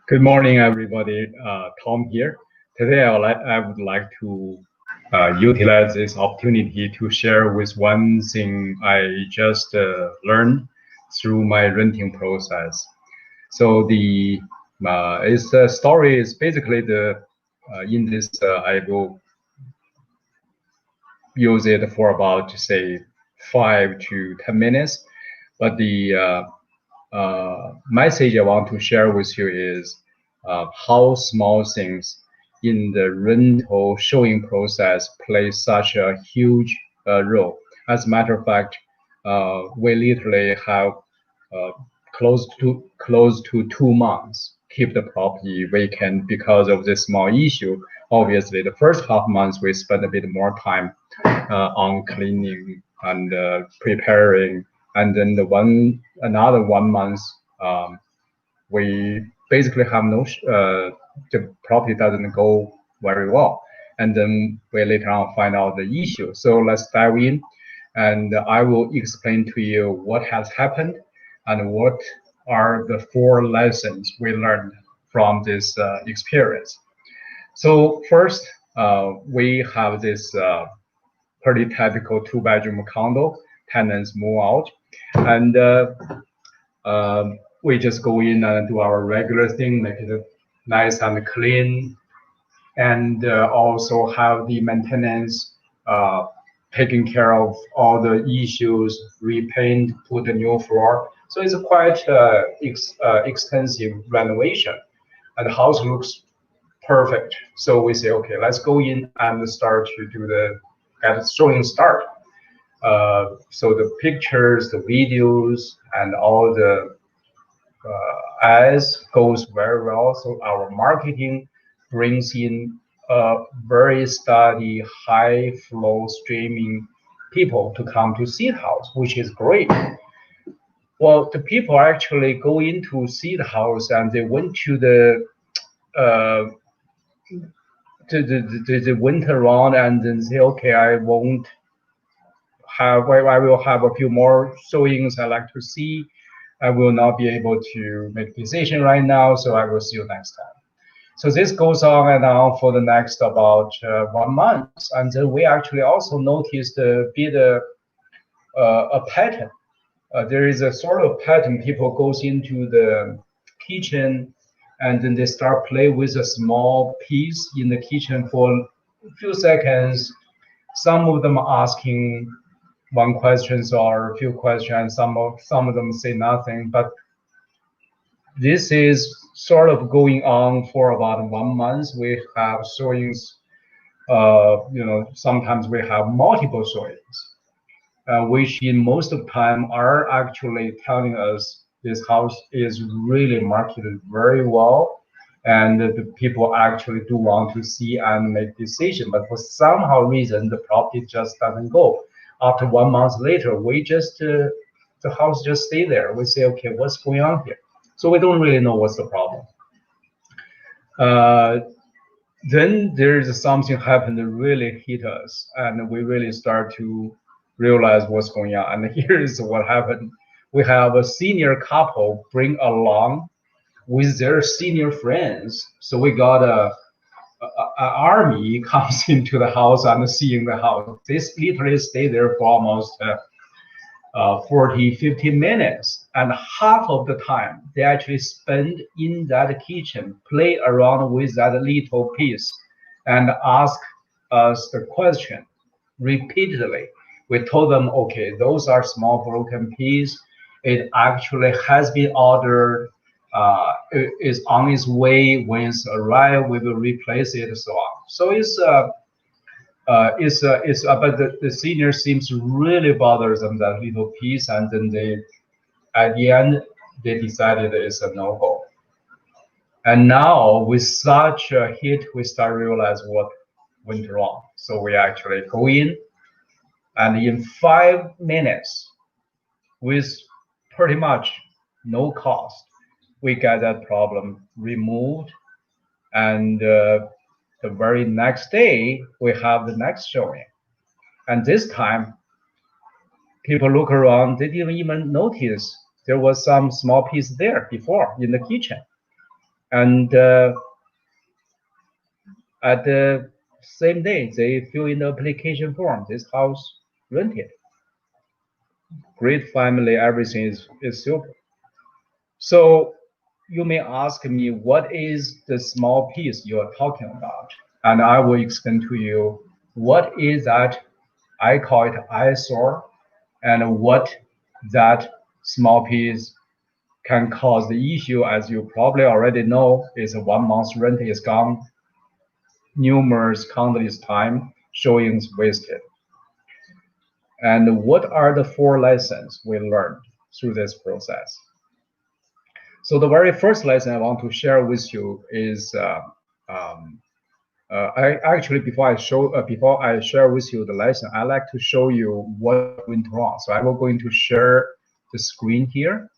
Good morning, everybody. Tom here. Today, I would like to utilize this opportunity to share with one thing I just learned through my renting process. So the story is basically in this I will use it for about say 5 to 10 minutes, but the message I want to share with you is how small things in the rental showing process play such a huge role. As a matter of fact, we literally have uh, close to 2 months keep the property vacant because of this small issue. Obviously, the first half months we spend a bit more time on cleaning and preparing, and then another 1 month we basically have the property doesn't go very well, and then we later on find out the issue. So let's dive in, and I will explain to you what has happened and what are the 4 lessons we learned from this experience. So first, we have this pretty typical 2 bedroom condo. Tenants move out, and we just go in and do our regular thing, make it nice and clean, and also have the maintenance, taking care of all the issues, repaint, put a new floor. So it's a quite extensive renovation, and the house looks perfect. So we say, okay, let's go in and start to do the get showing start. So the pictures, the videos, and all the ads goes very well. So our marketing brings in a very steady, high flow streaming people to come to see the house, which is great. Well, the people actually go in to see the house, and they went to uh, the winter round and then say, okay, I will have a few more showings I like to see. I will not be able to make decision right now, so I will see you next time. So this goes on and on for the next about 1 month, and then we actually also noticed a pattern. There is a sort of pattern. People goes into the kitchen, and then they start play with a small piece in the kitchen for a few seconds. Some of them asking one questions or a few questions. Some of them say nothing, but this is sort of going on for about 1 month. We have showings, sometimes we have multiple showings, which in most of the time are actually telling us this house is really marketed very well, and the people actually do want to see and make decision. But for somehow reason, the property just doesn't go. After 1 month later, the house just stay there. We say, okay, what's going on here? So we don't really know what's the problem. Then there's something happened that really hit us, and we really start to realize what's going on. And here is what happened. We have a senior couple bring along with their senior friends. So we got a army comes into the house and seeing the house. They literally stay there for almost 40, 50 minutes. And half of the time they actually spend in that kitchen, play around with that little piece and ask us the question repeatedly. We told them, okay, those are small broken pieces. It actually has been ordered, is on its way. When it's arrived, we will replace it, and so on. So but the senior seems really bothersome that little piece, and then at the end, they decided it's a no-go. And now with such a hit, we start realize what went wrong. So we actually go in, and in 5 minutes, with pretty much no cost, we get that problem removed. And the very next day, we have the next showing. And this time, people look around, they didn't even notice there was some small piece there before in the kitchen. And at the same day, they fill in the application form. This house rented. Great family, everything is super. So you may ask me, what is the small piece you're talking about? And I will explain to you what is that. I call it eyesore, and what that small piece can cause the issue, as you probably already know, is 1 month rent is gone, numerous countless time, showings wasted. And what are the 4 lessons we learned through this process? So the very first lesson I want to share with you is I actually before I share with you the lesson, I like to show you what went wrong. So I will going to share the screen here,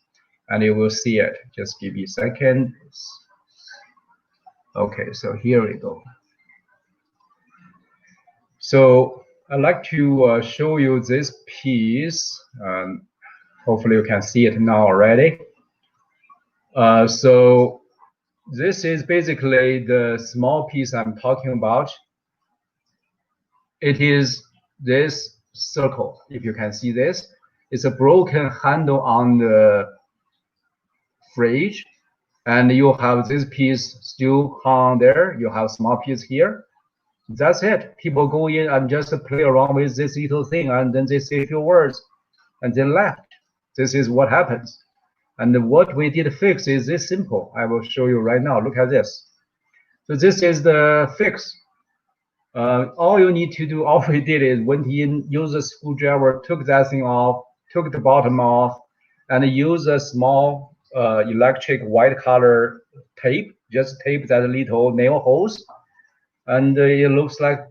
and you will see it. Just give me a second. Okay, so here we go. So I'd like to show you this piece. Hopefully you can see it now already. So this is basically the small piece I'm talking about. It is this circle, if you can see this. It's a broken handle on the fridge, and you have this piece still hung there. You have small piece here. That's it. People go in and just play around with this little thing, and then they say a few words, and they left. This is what happens. And what we did fix is this simple. I will show you right now. Look at this. So this is the fix. All you need to do, all we did is went in, used a screwdriver, took that thing off, took the bottom off, and use a small electric white color tape, just tape that little nail holes. And it looks like,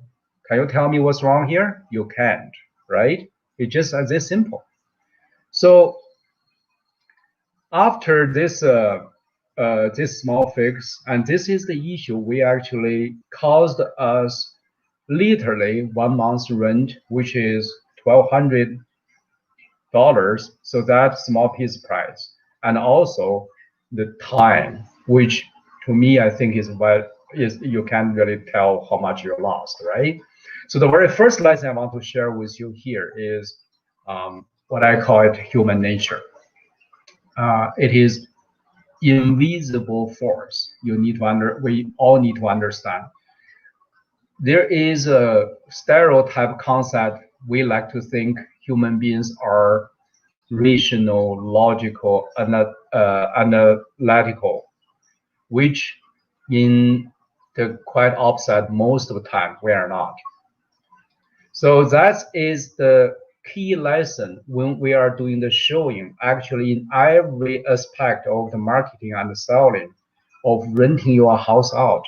can you tell me what's wrong here? You can't, right? It's just this simple. So after this this small fix, and this is the issue, we actually caused us literally 1 month's rent, which is $1,200. So that small piece price, and also the time, which to me I think is what is, you can't really tell how much you lost, right? So the very first lesson I want to share with you here is what I call it human nature. It is invisible force. We all need to understand. There is a stereotype concept. We like to think human beings are rational, logical, analytical, which in the quite opposite most of the time we are not. So that is the key lesson when we are doing the showing. Actually, in every aspect of the marketing and the selling of renting your house out,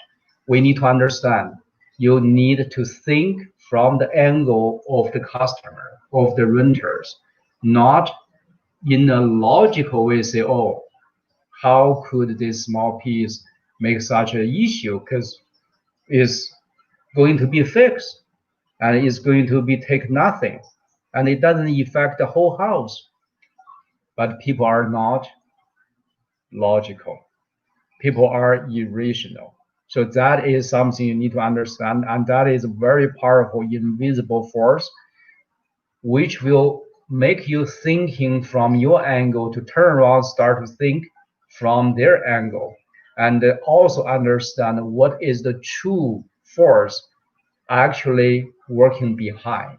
we need to understand you need to think from the angle of the customer, of the renters, not in a logical way say, oh, how could this small piece make such an issue? Because it's going to be fixed, and it's going to be take nothing, and it doesn't affect the whole house. But people are not logical. People are irrational. So that is something you need to understand, and that is a very powerful invisible force, which will make you thinking from your angle to turn around, start to think from their angle, and also understand what is the true force actually working behind.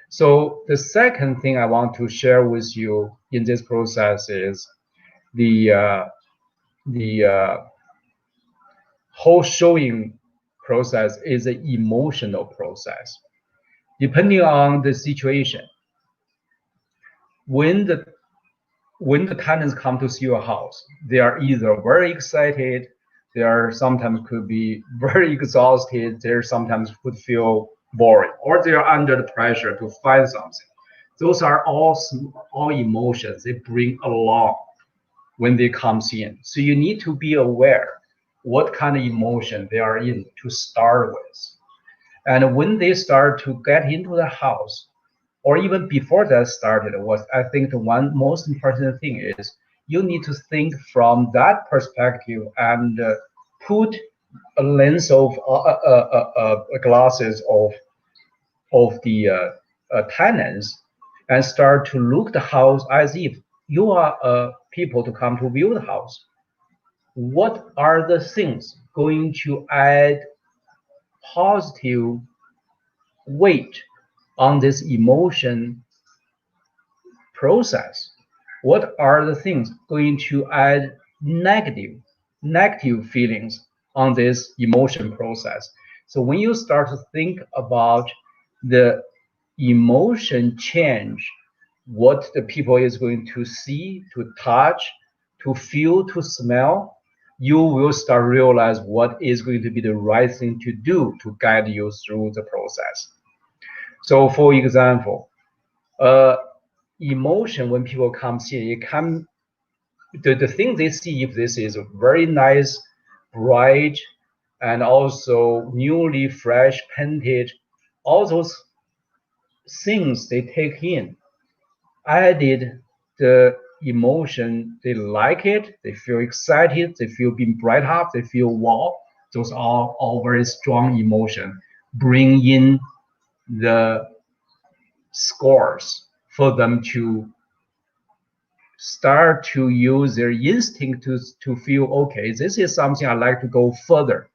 So the second thing I want to share with you in this process is the whole showing process is an emotional process. Depending on the situation, when the tenants come to see your house, they are either very excited, they are sometimes could be very exhausted, they sometimes could feel boring, or they are under the pressure to find something. Those are all emotions they bring along when they come in. So you need to be aware what kind of emotion they are in to start with. And when they start to get into the house, or even before that started, what I think the one most important thing is you need to think from that perspective and put a lens of glasses of the tenants and start to look the house as if you are people to come to view the house. What are the things going to add positive weight on this emotion process? What are the things going to add negative feelings on this emotion process? So when you start to think about the emotion change, what the people is going to see, to touch, to feel, to smell, you will start realize what is going to be the right thing to do to guide you through the process. So for example, emotion when people come see it come the thing they see, if this is a very nice, bright, and also newly fresh painted, all those things they take in added the emotion, they like it, they feel excited, they feel being bright up, they feel wow. Those are all very strong emotion. Bring in the scores for them to start to use their instinct to feel, okay, this is something I like to go further.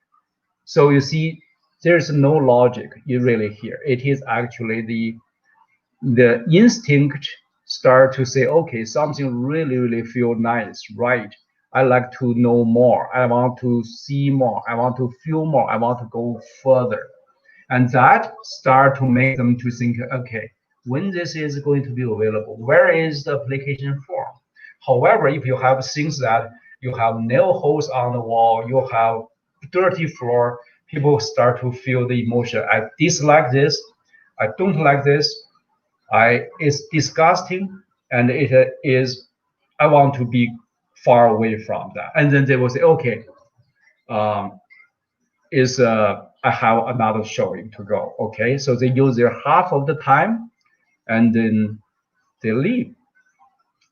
So you see, there's no logic really here. It is actually the instinct start to say, okay, something really feel nice, right? I like to know more. I want to see more. I want to feel more. I want to go further. And that start to make them to think, okay, when this is going to be available, where is the application form? However, if you have things that you have nail holes on the wall, you have dirty floor, people start to feel the emotion. I dislike this. I don't like this. It's disgusting, and it is. I want to be far away from that. And then they will say, okay, um, is I have another showing to go. Okay, so they use their half of the time, and then they leave.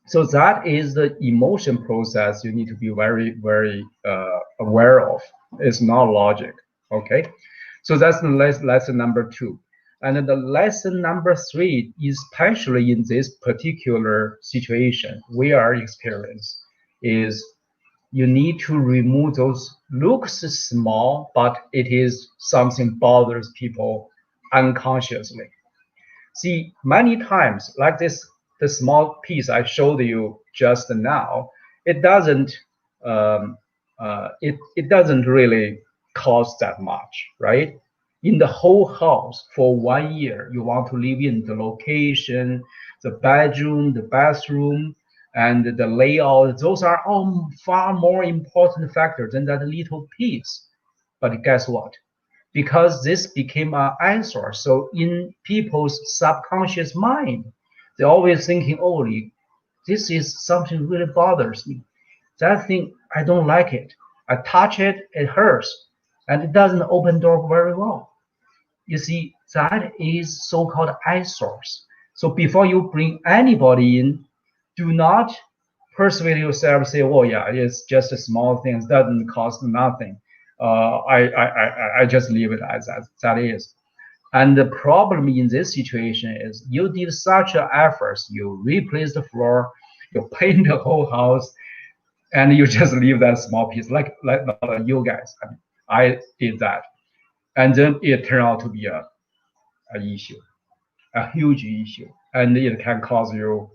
So that is the emotion process you need to be very aware of. It's not logic. Okay, so that's the lesson number 2. And the lesson number 3, especially in this particular situation we are experiencing, is you need to remove those looks small, but it is something bothers people unconsciously. See, many times, like this, the small piece I showed you just now, it doesn't, it doesn't really cost that much, right? In the whole house for 1 year, you want to live in the location, the bedroom, the bathroom, and the layout. Those are all far more important factors than that little piece. But guess what? Because this became an eyesore. So in people's subconscious mind, they're always thinking, oh, this is something really bothers me. That thing, I don't like it. I touch it, it hurts. And it doesn't open door very well. You see, that is so-called eyesores. So before you bring anybody in, do not persuade yourself, say, oh yeah, it's just a small thing, it doesn't cost nothing. I just leave it as that is. And the problem in this situation is you did such an effort, you replace the floor, you paint the whole house, and you just leave that small piece, like you guys. I did that, and then it turned out to be a issue, a huge issue, and it can cause you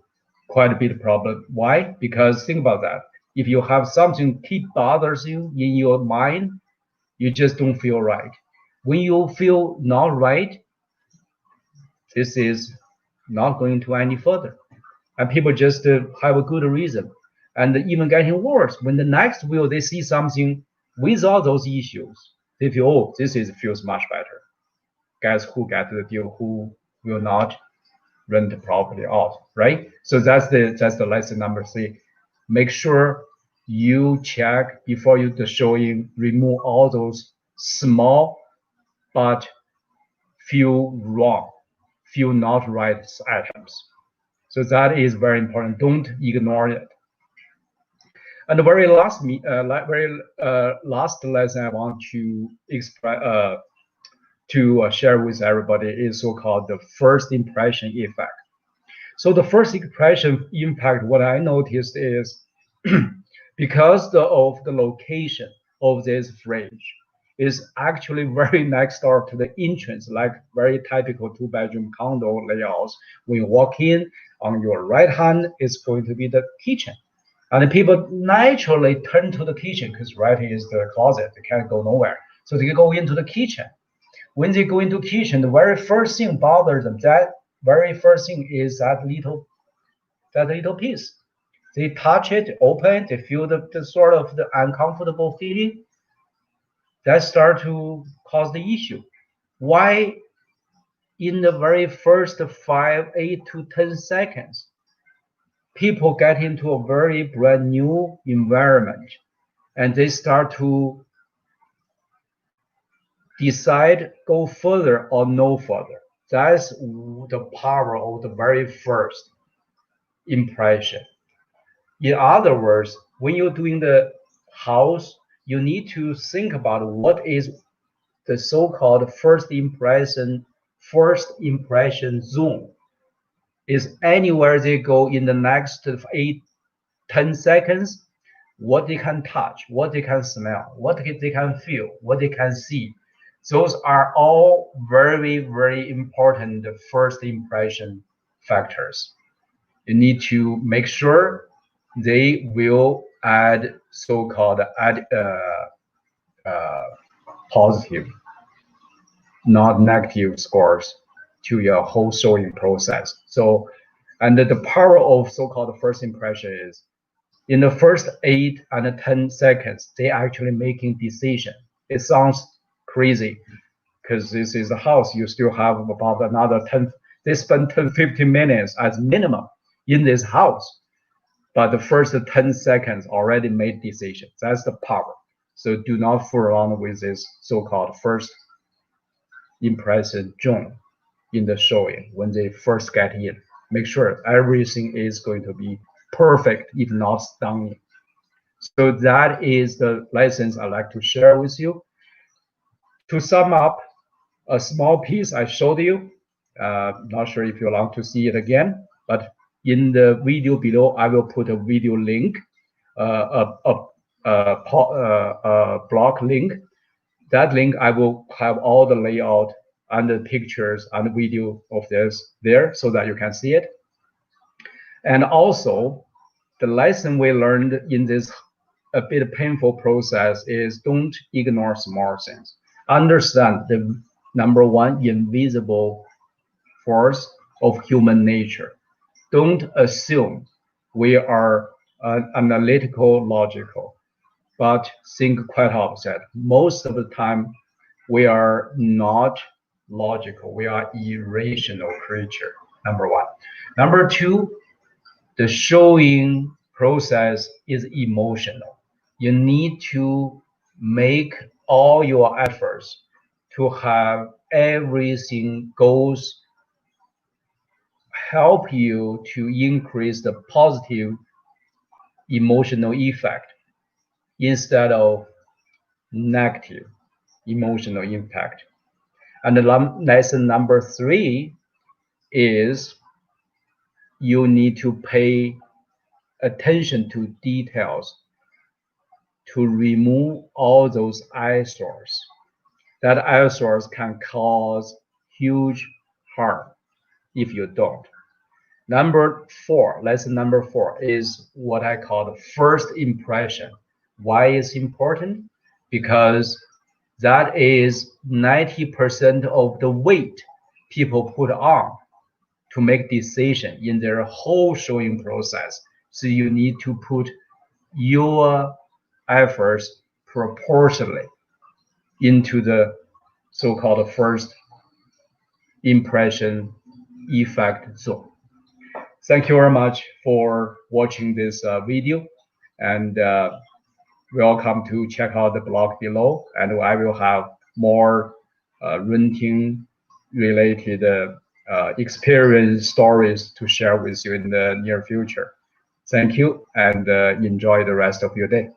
quite a bit of problem. Why? Because think about that. If you have something keep bothers you in your mind, you just don't feel right. When you feel not right, this is not going to any further. And people just have a good reason. And even getting worse, when the next will they see something without those issues, they feel, oh, this is feels much better. Guess who get the deal, who will not rent the property out, right? So that's the lesson number 3. Make sure you check before you the showing, remove all those small but feel wrong, feel not right items. So that is very important. Don't ignore it. And the very last last lesson I want to express to share with everybody is so-called the first impression effect. So the first impression impact, what I noticed is because of the location of this fridge is actually very next door to the entrance, like very typical two-bedroom condo layouts. When you walk in, on your right hand is going to be the kitchen. And people naturally turn to the kitchen because right here is the closet. They can't go nowhere. So they go into the kitchen. When they go into kitchen, the very first thing bothers them. That very first thing is that little piece. They touch it, open it, they feel the sort of the uncomfortable feeling. That start to cause the issue. Why in the very first 5, 8 to 10 seconds, people get into a very brand new environment and they start to decide go further or no further. That's the power of the very first impression. In other words, when you're doing the house, you need to think about what is the so-called first impression zone. Is anywhere they go in the next 8, 10 seconds, what they can touch, what they can smell, what they can feel, what they can see. Those are all very, very important first impression factors. You need to make sure they will add so-called positive, not negative scores to your whole showing process. So, and the power of so-called first impression is in the first 8 and 10 seconds, they actually making decision. It sounds crazy because this is a house. You still have about another 10, they spend 10, 15 minutes as minimum in this house. But the first 10 seconds already made decision. That's the power. So do not fool around with this so-called first impression zone in the showing when they first get in. Make sure everything is going to be perfect, if not stunning. So that is the lessons I'd like to share with you. To sum up, a small piece I showed you. Not sure if you want to see it again, but in the video below, I will put a video link, a blog link. That link, I will have all the layout and the pictures and the video of this there so that you can see it. And also, the lesson we learned in this a bit painful process is don't ignore small things. Understand the number one invisible force of human nature. Don't assume we are analytical, logical, but think quite opposite. Most of the time, we are not logical. We are irrational creature, number one. Number two, the showing process is emotional. You need to make all your efforts to have everything goes help you to increase the positive emotional effect instead of negative emotional impact. And the lesson number 3 is you need to pay attention to details to remove all those eyesores. That eyesores can cause huge harm if you don't. Number 4, lesson number 4 is what I call the first impression. Why is important? Because that is 90% of the weight people put on to make decision in their whole showing process. So you need to put your efforts proportionally into the so-called first impression effect zone. Thank you very much for watching this video, and welcome to check out the blog below, and I will have more renting related experience stories to share with you in the near future. Thank you, and enjoy the rest of your day.